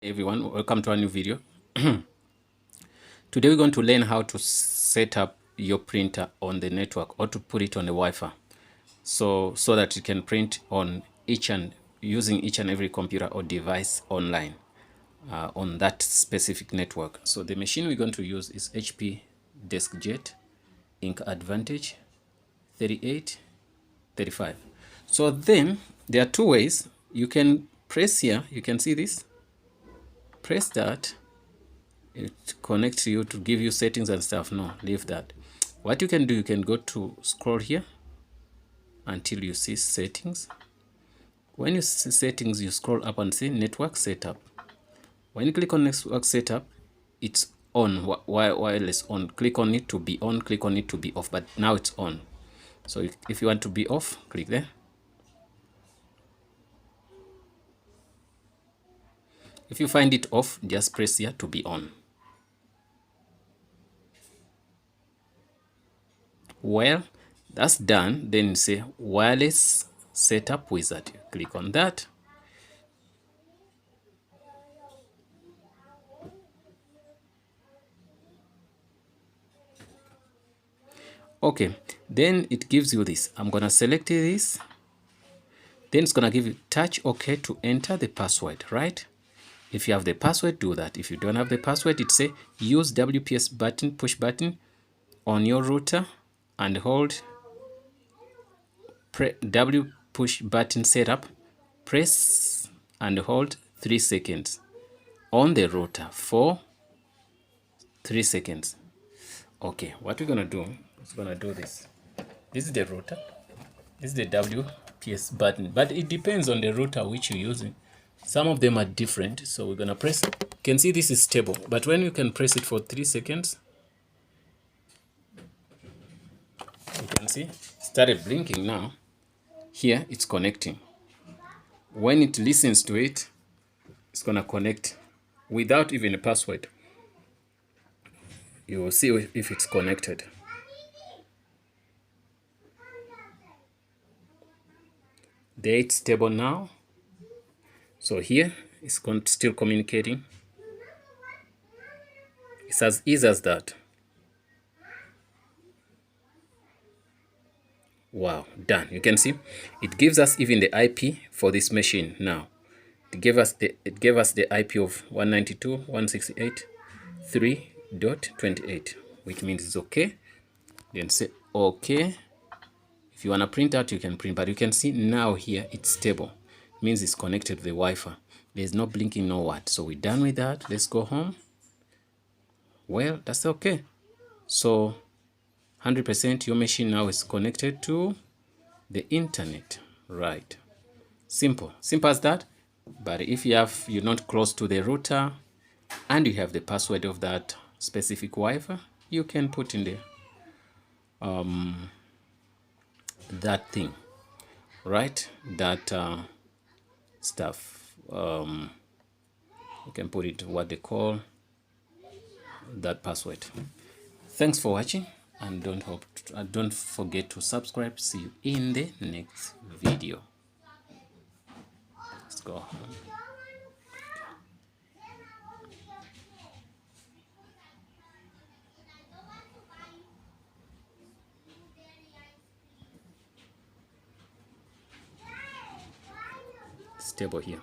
Everyone, welcome to a new video. Today we're going to learn how to set up your printer on the network or to put it on the Wi-Fi so that you can print on using each and every computer or device online on that specific network. So the machine we're going to use is HP DeskJet Ink Advantage 3835. So then there are two ways. You can press here, you can see this. Press that, it connects you to give you settings and stuff. No, leave that. What you can do, you can go to scroll here until you see settings. When you see settings, you scroll up and see network setup. When you click on network setup, it's on, wireless on. Click on it to be on, click on it to be off, but now it's on. So if you want to be off, click there. If you find it off, just press here to be on. Well, that's done. Then you say wireless setup wizard. Click on that. Okay, then it gives you this. I'm gonna select this. Then it's gonna give you touch OK to enter the password, right? If you have the password, do that. If you don't have the password, it say use WPS button, push button on your router and hold W push button setup. Press and hold 3 seconds on the router for 3 seconds. Okay, what we're gonna do is gonna do this. This is the router. This is the WPS button, but it depends on the router which you're using. Some of them are different, so we're gonna press it. You can see this is stable, but when you can press it for 3 seconds, you can see it started blinking now. Here it's connecting. When it listens to it, it's gonna connect without even a password. You will see if it's connected. There it's stable now. So here it's still communicating. It's as easy as that. Wow, done. You can see it gives us even the IP for this machine now. It gave us the IP of 192.168.3.28, which means it's okay. Then say okay. If you want to print out, you can print, but you can see now here it's stable. It means it's connected to the Wi-Fi. There's no blinking, no what. So we're done with that. Let's go home. Well, that's okay. So 100% your machine now is connected to the internet, right? Simple as that. But if you're not close to the router and you have the password of that specific Wi-Fi, you can put in there that thing, right? That stuff. You can put it what they call that password. Thanks for watching, and don't forget to subscribe. See you in the next video. Let's go home. Stable here.